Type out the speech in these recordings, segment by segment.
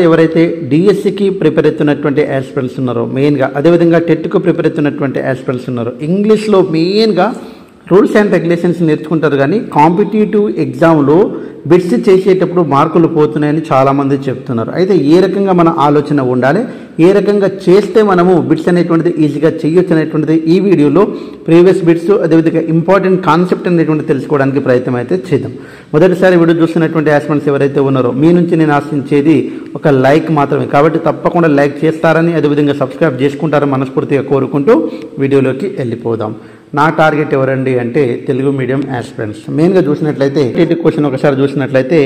ఎవరైతే డిఎస్సికి ప్రిపేర్ అవుతున్నటువంటి యాస్పిరెంట్స్ ఉన్నారో మెయిన్గా, అదేవిధంగా టెట్కు ప్రిపేర్ అవుతున్నటువంటి యాస్పిరెంట్స్ ఉన్నారో, ఇంగ్లీష్లో మెయిన్గా రూల్స్ అండ్ రెగ్యులేషన్స్ నేర్చుకుంటారు కానీ కాంపిటేటివ్ ఎగ్జామ్లో బిట్స్ చేసేటప్పుడు మార్కులు పోతున్నాయని చాలామంది చెప్తున్నారు. అయితే ఏ రకంగా మన ఆలోచన ఉండాలి, ఏ రకంగా చేస్తే మనము బిట్స్ అనేటువంటిది ఈజీగా చేయొచ్చు అనేటువంటిది ఈ వీడియోలో ప్రీవియస్ బిట్స్ అదేవిధంగా ఇంపార్టెంట్ కాన్సెప్ట్ అనేటువంటి తెలుసుకోవడానికి ప్రయత్నం అయితే చేద్దాం. మొదటిసారి వీడియో చూస్తున్నటువంటి యాస్పిరెంట్స్ ఎవరైతే ఉన్నారో మీ నుంచి నేను ఆశించేది ఒక లైక్ మాత్రమే. కాబట్టి తప్పకుండా లైక్ చేస్తారని అదేవిధంగా సబ్స్క్రైబ్ చేసుకుంటారని మనస్ఫూర్తిగా కోరుకుంటూ వీడియోలోకి వెళ్ళిపోదాం. నా టార్గెట్ ఎవరండి అంటే తెలుగు మీడియం యాస్పిరెంట్స్. మెయిన్గా చూసినట్లయితే క్వశ్చన్ ఒకసారి చూసినట్లయితే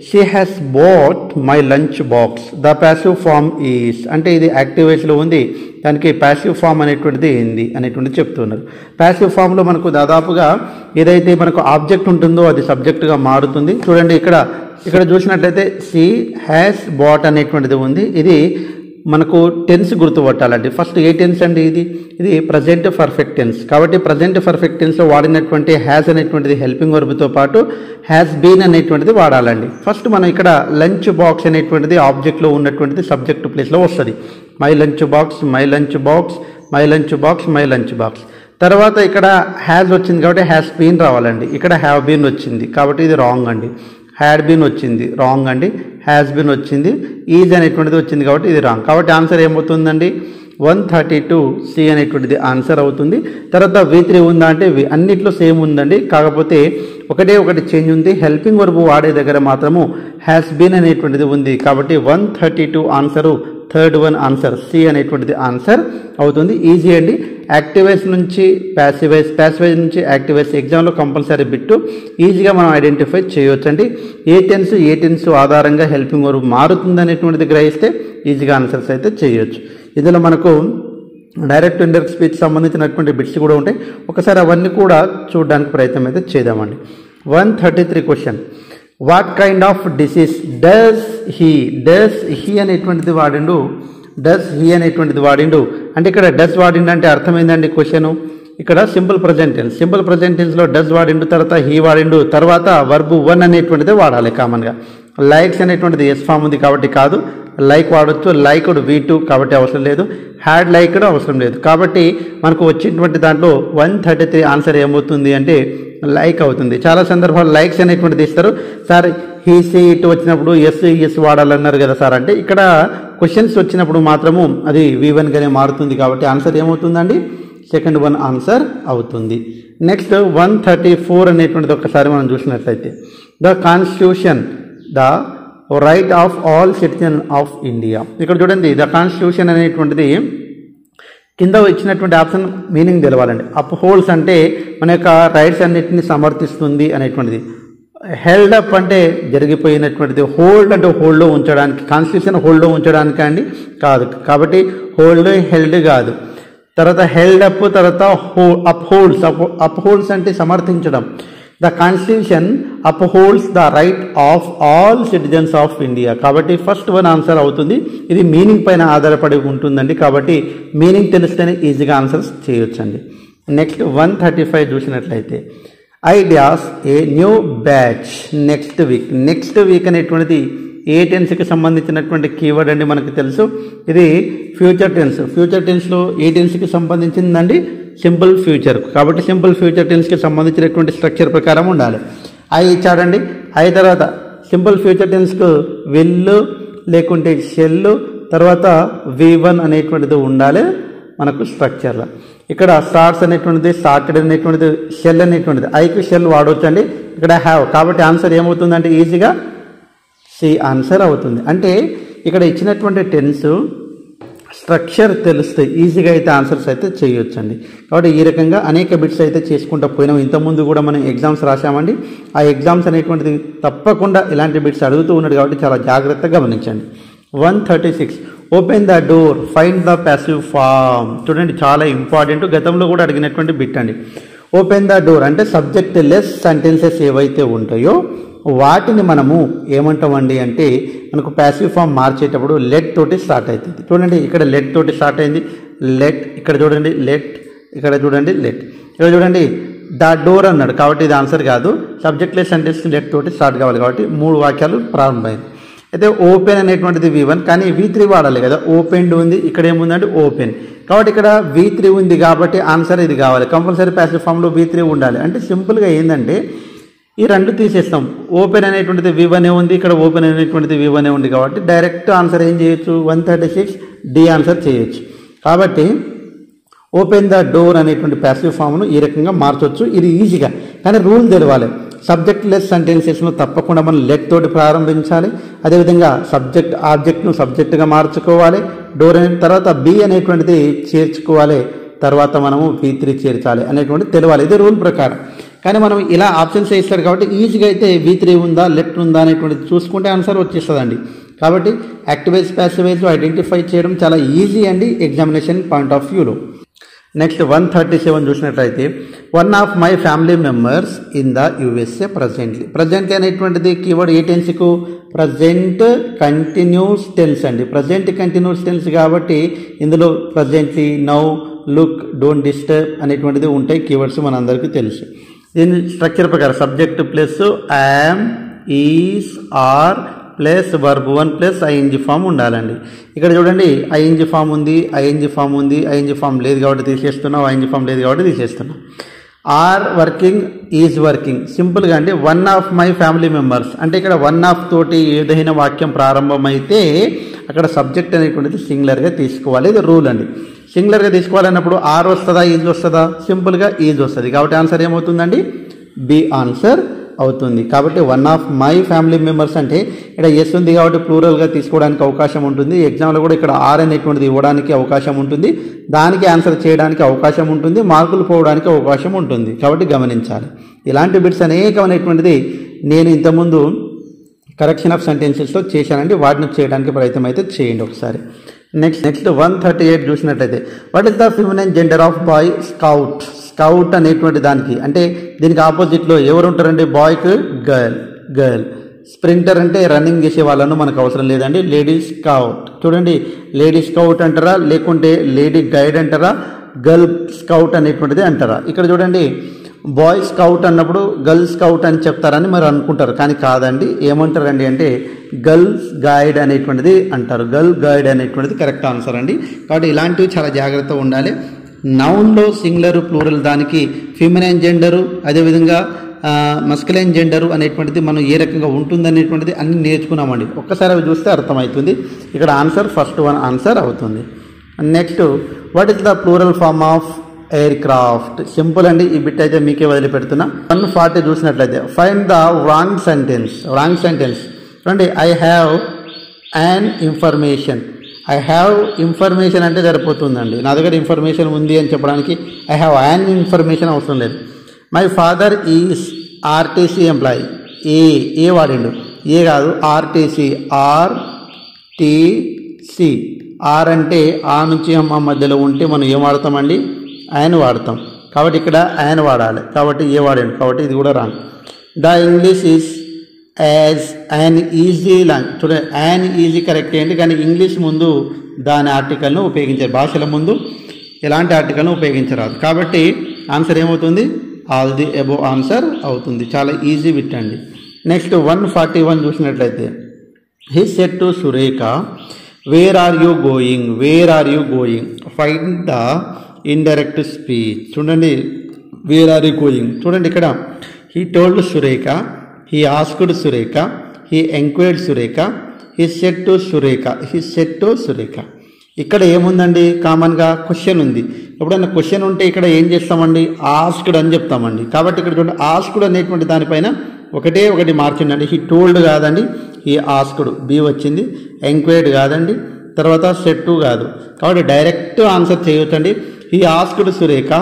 she has bought my lunch box, the passive form is అంటే ఇది యాక్టివ్ వాయిస్లో ఉంది, దానికి ప్యాసివ్ ఫామ్ అనేటువంటిది ఏంది అనేటువంటిది చెప్తున్నారు. ప్యాసివ్ ఫామ్లో మనకు దాదాపుగా ఏదైతే మనకు ఆబ్జెక్ట్ ఉంటుందో అది సబ్జెక్టుగా మారుతుంది. చూడండి ఇక్కడ చూసినట్లయితే షీ హ్యాస్ బాట్ అనేటువంటిది ఉంది. ఇది మనకు టెన్స్ గుర్తుపట్టాలండి. ఫస్ట్ ఏ టెన్స్ అండి? ఇది ప్రజెంట్ పర్ఫెక్ట్ టెన్స్. కాబట్టి ప్రజెంట్ పర్ఫెక్ట్ టెన్స్లో వాడినటువంటి హ్యాస్ అనేటువంటిది హెల్పింగ్ వర్బ్తో పాటు హ్యాస్ బీన్ అనేటువంటిది వాడాలండి. ఫస్ట్ మనం ఇక్కడ లంచ్ బాక్స్ అనేటువంటిది ఆబ్జెక్ట్లో ఉన్నటువంటిది సబ్జెక్ట్ ప్లేస్లో వస్తుంది. My lunch box, my lunch box, my lunch box, my lunch box. తర్వాత ఇక్కడ హ్యాస్ వచ్చింది కాబట్టి హ్యాస్ బీన్ రావాలండి. ఇక్కడ హ్యావ్ బీన్ వచ్చింది కాబట్టి ఇది రాంగ్ అండి. హ్యాడ్ బీన్ వచ్చింది రాంగ్ అండి. హ్యాస్ బీన్ వచ్చింది, ఈజ్ అనేటువంటిది వచ్చింది కాబట్టి ఇది రాంగ్. కాబట్టి ఆన్సర్ ఏమవుతుందండి? 132C అనేటువంటిది ఆన్సర్ అవుతుంది. తర్వాత V3 ఉందా అంటే అన్నిట్లో సేమ్ ఉందండి, కాకపోతే ఒకటి చేంజ్ ఉంది. హెల్పింగ్ వర్బ్ వాడే దగ్గర మాత్రము హ్యాస్ బీన్ అనేటువంటిది ఉంది. కాబట్టి 132 answer, third one answer C అనేటువంటిది ఆన్సర్ అవుతుంది. ఈజీ అండి. యాక్టివైజ్ నుంచి ప్యాసివైజ్, ప్యాసివైజ్ నుంచి యాక్టివైజ్ ఎగ్జామ్లో కంపల్సరీ బిట్టు ఈజీగా మనం ఐడెంటిఫై చేయవచ్చండి. ఏ టెన్స్ ఆధారంగా హెల్పింగ్ వర్బ్ మారుతుంది అనేటువంటిది గ్రహిస్తే ఈజీగా ఆన్సర్స్ అయితే చేయొచ్చు. ఇందులో మనకు డైరెక్ట్ ఇండైరెక్ట్ స్పీచ్ సంబంధించినటువంటి బిట్స్ కూడా ఉంటాయి. ఒకసారి అవన్నీ కూడా చూడడానికి ప్రయత్నం అయితే చేద్దామండి. 133 question, what kind of disease does he అనేటువంటిది వాడిండు. డస్ హీ అనేటువంటిది వాడిండు అంటే ఇక్కడ డస్ వాడిండు అంటే అర్థం ఏంటండి? క్వశ్చన్ ఇక్కడ సింపుల్ ప్రజెంట్ టెన్స్లో డస్ వాడిండు, తర్వాత హీ వాడిండు, తర్వాత వర్బ్ వన్ అనేటువంటిది వాడాలి కామన్గా. లైక్స్ అనేటువంటిది ఎస్ ఫామ్ ఉంది కాబట్టి కాదు, లైక్ వాడచ్చు. లైక్డ్ V2 కాబట్టి అవసరం లేదు. హ్యాడ్ లైక్డ్ అవసరం లేదు. కాబట్టి మనకు వచ్చేటువంటి దాంట్లో 133 ఆన్సర్ ఏమవుతుంది అంటే లైక్ అవుతుంది. చాలా సందర్భాలు లైక్స్ అనేటువంటిది ఇస్తారు. సార్ హీ సీ ఇట్ వచ్చినప్పుడు ఎస్ వాడాలన్నారు కదా సార్ అంటే ఇక్కడ క్వశ్చన్స్ వచ్చినప్పుడు మాత్రము అది V1 గానే మారుతుంది. కాబట్టి ఆన్సర్ ఏమవుతుందండి? సెకండ్ వన్ ఆన్సర్ అవుతుంది. నెక్స్ట్ 134 అనేటువంటిది ఒకసారి మనం చూసినట్లయితే the constitution the right of all citizen of India. ఇక్కడ చూడండి ద కాన్స్టిట్యూషన్ అనేటువంటిది కింద ఇచ్చినటువంటి ఆప్షన్ మీనింగ్ తెలవాలండి. అప్ హోల్డ్స్ అంటే మన యొక్క రైట్స్ అన్నిటిని సమర్థిస్తుంది అనేటువంటిది. హెల్డ్ అప్ అంటే జరిగిపోయినటువంటిది. హోల్డ్ అంటే హోల్డ్లో ఉంచడానికి, కాన్స్టిట్యూషన్ హోల్డ్లో ఉంచడానికి అండి కాదు. కాబట్టి హోల్డ్ హెల్డ్ కాదు. తర్వాత హెల్డ్ అప్, తర్వాత అప్ హోల్డ్స్ అంటే సమర్థించడం. The constitution upholds the right of all citizens of India. కాబట్టి ఫస్ట్ వన్ ఆన్సర్ అవుతుంది. ఇది మీనింగ్ పైన ఆధారపడి ఉంటుందండి. కాబట్టి మీనింగ్ తెలిస్తేనే ఈజీగా ఆన్సర్స్ చేయొచ్చండి. నెక్స్ట్ 135 చూసినట్లయితే ideas a new batch next week అనేటువంటిది ఏ టెన్స్కి సంబంధించినటువంటి కీవర్డ్ అండి? మనకు తెలుసు ఇది ఫ్యూచర్ టెన్స్లో ఏ టెన్స్కి సంబంధించిందండి? Simple future. కాబట్టి సింపుల్ ఫ్యూచర్ టెన్స్కి సంబంధించినటువంటి స్ట్రక్చర్ ప్రకారం ఉండాలి. ఐ ఇచ్చాడండి. ఐ తర్వాత సింపుల్ ఫ్యూచర్ టెన్స్కు విల్ లేకుంటే షెల్, తర్వాత V1 అనేటువంటిది ఉండాలి మనకు స్ట్రక్చర్లో. ఇక్కడ స్టార్ట్స్ అనేటువంటిది, స్టార్టెడ్ అనేటువంటిది, షెల్ అనేటువంటిది. ఐకి షెల్ వాడవచ్చండి. ఇక్కడ హ్యావ్. కాబట్టి ఆన్సర్ ఏమవుతుందంటే ఈజీగా సి ఆన్సర్ అవుతుంది. అంటే ఇక్కడ ఇచ్చినటువంటి టెన్స్ స్ట్రక్చర్ తెలిస్తే ఈజీగా అయితే ఆన్సర్స్ అయితే చేయొచ్చండి. కాబట్టి ఈ రకంగా అనేక బిట్స్ అయితే చేసుకుంటూ పోయినాం. ఇంతకుముందు కూడా మనం ఎగ్జామ్స్ రాసామండి. ఆ ఎగ్జామ్స్ అనేటువంటిది తప్పకుండా ఇలాంటి బిట్స్ అడుగుతూ ఉన్నాడు కాబట్టి చాలా జాగ్రత్తగా గమనించండి. 136 open the door find the passive form. చూడండి చాలా ఇంపార్టెంట్, గతంలో కూడా అడిగినటువంటి బిట్ అండి. ఓపెన్ ద డోర్ అంటే సబ్జెక్ట్ లెస్ సెంటెన్సెస్ ఏవైతే ఉంటాయో వాటిని మనము ఏమంటామండి అంటే మనకు ప్యాసివ్ ఫామ్ మార్చేటప్పుడు లెట్ తోటి స్టార్ట్ అవుతుంది. చూడండి ఇక్కడ లెట్ తోటి స్టార్ట్ అయింది. లెట్, ఇక్కడ చూడండి లెట్, ఇక్కడ చూడండి లెట్, ఇక్కడ చూడండి ద డోర్ అన్నాడు కాబట్టి ఇది ఆన్సర్ కాదు. సబ్జెక్ట్ లెస్ సెంటెన్స్ లెట్ తోటి స్టార్ట్ కావాలి కాబట్టి 3 వాక్యాలు ప్రారంభమైంది. అయితే ఓపెన్ అనేటువంటిది V1, కానీ V3 వాడాలి కదా, ఓపెన్డ్ ఉంది, ఇక్కడ ఏముందంటే ఓపెన్. కాబట్టి ఇక్కడ V3 ఉంది కాబట్టి ఆన్సర్ ఇది కావాలి. కంపల్సరీ ప్యాసివ్ ఫామ్లో V3 ఉండాలి. అంటే సింపుల్గా ఏంటంటే ఈ రెండు తీసేస్తాం. ఓపెన్ అనేటువంటిది V1 ఉంది, ఇక్కడ ఓపెన్ అనేటువంటిది V1 ఉంది కాబట్టి డైరెక్ట్ ఆన్సర్ ఏం చేయొచ్చు, 136 డి ఆన్సర్ చేయొచ్చు. కాబట్టి ఓపెన్ ద డోర్ అనేటువంటి ప్యాసివ్ ఫామ్ను ఈ రకంగా మార్చవచ్చు. ఇది ఈజీగా, కానీ రూల్ తెలవాలి. సబ్జెక్ట్ లెస్ సెంటెన్సెస్ను తప్పకుండా మనం లెట్ తోటి ప్రారంభించాలి. అదేవిధంగా సబ్జెక్ట్ ఆబ్జెక్ట్ను సబ్జెక్టుగా మార్చుకోవాలి. డోర్ అనే తర్వాత బి అనేటువంటిది చేర్చుకోవాలి, తర్వాత మనము V3 చేర్చాలి అనేటువంటిది తెలవాలి. ఇది రూల్ ప్రకారం. కానీ మనం ఇలా ఆప్షన్స్ ఇస్తారు కాబట్టి ఈజీగా అయితే V3 ఉందా లెఫ్ట్ ఉందా అనేటువంటిది చూసుకుంటే ఆన్సర్ వచ్చేస్తుందండి. కాబట్టి యాక్టివైజ్ ప్యాసివైజ్ ఐడెంటిఫై చేయడం చాలా ఈజీ అండి ఎగ్జామినేషన్ పాయింట్ ఆఫ్ వ్యూలో. నెక్స్ట్ 137 చూసినట్లయితే one of my family members in the USA presently. Presently అనేటువంటిది కీవర్డ్ ఏ టెన్స్కు, ప్రజెంట్ కంటిన్యూస్ టెన్స్ అండి. ప్రజెంట్ కంటిన్యూస్ టెన్స్ కాబట్టి ఇందులో presently, now, look, don't disturb అనేటువంటిది ఉంటాయి కీవర్డ్స్, మనందరికీ తెలుసు. దీని స్ట్రక్చర్ ప్రకారం subject plus am, is, are plus verb 1 plus ING form ఉండాలండి. ఇక్కడ చూడండి ఐఎన్జీ ఫామ్ ఉంది, ఐఎన్జీ ఫామ్ ఉంది, ఐఎన్జీ ఫామ్ లేదు కాబట్టి తీసేస్తున్నాం, ఐఎన్జీ ఫామ్ లేదు కాబట్టి తీసేస్తున్నాం. Are working, is working. సింపుల్గా అండి one of my family members అంటే ఇక్కడ వన్ ఆఫ్ తోటి ఏదైనా వాక్యం ప్రారంభమైతే అక్కడ సబ్జెక్ట్ అనేటువంటిది సింగులర్గా తీసుకోవాలి. ఇది రూల్ అండి. సింగులర్గా తీసుకోవాలన్నప్పుడు ఆర్ వస్తుందా ఈజ్ వస్తుందా, సింపుల్గా ఈజ్ వస్తుంది. కాబట్టి ఆన్సర్ ఏమవుతుందండి, బి ఆన్సర్ అవుతుంది. కాబట్టి one of my family members అంటే ఇక్కడ ఎస్ ఉంది కాబట్టి ప్లూరల్గా తీసుకోవడానికి అవకాశం ఉంటుంది. ఎగ్జామ్లో కూడా ఇక్కడ ఆర్ అనేటువంటిది ఇవ్వడానికి అవకాశం ఉంటుంది, దానికి ఆన్సర్ చేయడానికి అవకాశం ఉంటుంది, మార్కులు పోవడానికి అవకాశం ఉంటుంది. కాబట్టి గమనించాలి. ఇలాంటి బిట్స్ అనేకమైనటువంటిది నేను ఇంతకుముందు కరెక్షన్ ఆఫ్ సెంటెన్సెస్లో చేశానండి, వాటిని చేయడానికి ప్రయత్నం అయితే చేయండి ఒకసారి. నెక్స్ట్ 138 చూసినట్లయితే what is the feminine gender of boy scout. Scout అనేటువంటి దానికి అంటే దీనికి ఆపోజిట్లో ఎవరు ఉంటారండి, బాయ్కి గర్ల్. స్ప్రింటర్ అంటే రన్నింగ్ చేసే వాళ్ళను మనకు అవసరం లేదండి, లేడీ స్కౌట్. చూడండి లేడీ స్కౌట్ అంటారా లేకుంటే లేడీ గైడ్ అంటారా, గర్ల్ స్కౌట్ అనేటువంటిది అంటారా. ఇక్కడ చూడండి బాయ్ స్కౌట్ అన్నప్పుడు గర్ల్ స్కౌట్ అని చెప్తారని మరి అనుకుంటారు, కానీ కాదండి. ఏమంటారండి అంటే గర్ల్స్ గైడ్ అనేటువంటిది అంటారు. గర్ల్ గైడ్ అనేటువంటిది కరెక్ట్ ఆన్సర్ అండి. కాబట్టి ఇలాంటివి చాలా జాగ్రత్తగా ఉండాలి. నౌన్లో సింగులర్ ప్లూరల్ దానికి ఫిమినైన్ జెండరు, అదేవిధంగా మస్కులైన్ జెండరు అనేటువంటిది మనం ఏ రకంగా ఉంటుంది అనేటువంటిది అన్ని నేర్చుకున్నామండి. ఒక్కసారి అవి చూస్తే అర్థమవుతుంది. ఇక్కడ ఆన్సర్ ఫస్ట్ వన్ ఆన్సర్ అవుతుంది. Next what is the plural form of aircraft. Simple అండి, ఈ బిట్ అయితే మీకే వదిలిపెడుతున్నా. 140 చూసినట్లయితే find the wrong sentence. Wrong sentence చూడండి, I have an information. I have information అంటే సరిపోతుందండి. నా దగ్గర ఇన్ఫర్మేషన్ ఉంది అని చెప్పడానికి ఐ హ్యావ్ యాన్ ఇన్ఫర్మేషన్ అవసరం లేదు. My father is RTC employee. A వాడిండు, ఏ కాదు ఆర్టీసీ, ఆర్టీసీ. ఆర్ అంటే ఆ నుంచి అమ్మ మధ్యలో ఉంటే మనం ఏం వాడతామండి, ఆయన వాడతాం. కాబట్టి ఇక్కడ ఆయన వాడాలి, కాబట్టి ఏ వాడండి, కాబట్టి ఇది కూడా wrong. The English is as an easy long. చూడండి యాన్ ఈజీ కరెక్ట్ ఏంటి, కానీ ఇంగ్లీష్ ముందు దాని ఆర్టికల్ను ఉపయోగించారు. భాషల ముందు ఎలాంటి ఆర్టికల్ను ఉపయోగించరాదు. కాబట్టి ఆన్సర్ ఏమవుతుంది, ఆల్ ది అబోవ్ ఆన్సర్ అవుతుంది. చాలా ఈజీ బిట్ అండి. నెక్స్ట్ 141 చూసినట్లయితే he said to Surekha where are you going. Where are you going, find the indirect speech. చూడండి వేర్ ఆర్ యూ గోయింగ్. చూడండి ఇక్కడ he told Surekha, he asked Surekha, he enquired Surekha, he said to Surekha, he said to Surekha. ఇక్కడ ఏముందండి, కామన్గా question ఉంది. ఎప్పుడైనా question ఉంటే ఇక్కడ ఏం చేస్తామండి, ఆస్క్డ్ అని చెప్తామండి. కాబట్టి ఇక్కడ చూడండి ఆస్క్డ్ అనేటువంటి దానిపైన ఒకటి మార్చిండండి. హీ టోల్డ్ కాదండి, హీ ఆస్క్డ్, బి వచ్చింది. ఎంక్వైర్డ్ కాదండి, తర్వాత సెడ్ టు కాదు. కాబట్టి డైరెక్ట్ ఆన్సర్ చేయొచ్చండి. He asked Surekha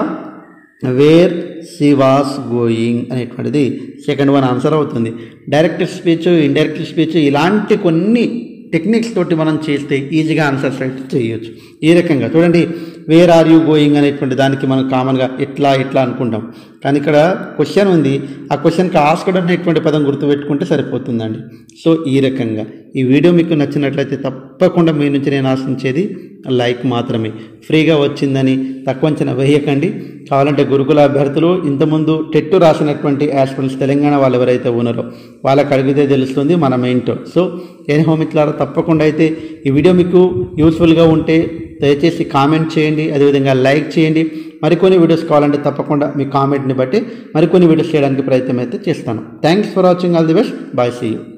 where she was going అనేటువంటిది సెకండ్ వన్ ఆన్సర్ అవుతుంది. డైరెక్ట్ స్పీచ్, ఇండైరెక్ట్ స్పీచ్ ఇలాంటి కొన్ని టెక్నిక్స్ తోటి మనం చేస్తే ఈజీగా ఆన్సర్స్ అయితే చేయొచ్చు. ఈ రకంగా చూడండి వేర్ ఆర్ యూ గోయింగ్ అనేటువంటి దానికి మనం కామన్గా ఇట్లా అనుకుంటాం, కానీ ఇక్కడ క్వశ్చన్ ఉంది. ఆ క్వశ్చన్కి ఆస్క్డ్ అనేటువంటి పదం గుర్తుపెట్టుకుంటే సరిపోతుందండి. సో ఈ రకంగా ఈ వీడియో మీకు నచ్చినట్లయితే తప్పకుండా మీ నుంచి నేను ఆశించేది లైక్ మాత్రమే. ఫ్రీగా వచ్చిందని తక్కువ అంచనా వేయకండి. కావాలంటే గురుకుల అభ్యర్థులు ఇంతకుముందు టెట్ రాసినటువంటి ఆస్పిరెంట్స్ తెలంగాణ వాళ్ళు ఎవరైతే ఉన్నారో వాళ్ళకి అడిగితే తెలుస్తుంది మనం ఏంటో. సో ఏం మిత్రులారా, తప్పకుండా అయితే ఈ వీడియో మీకు యూస్ఫుల్గా ఉంటే దయచేసి కామెంట్ చేయండి, అదేవిధంగా లైక్ చేయండి. మరికొన్ని వీడియోస్ కావాలంటే తప్పకుండా మీ కామెంట్ని బట్టి మరికొన్ని వీడియోస్ చేయడానికి ప్రయత్నం అయితే చేస్తాను. Thanks for watching. All the best. Bye. See you.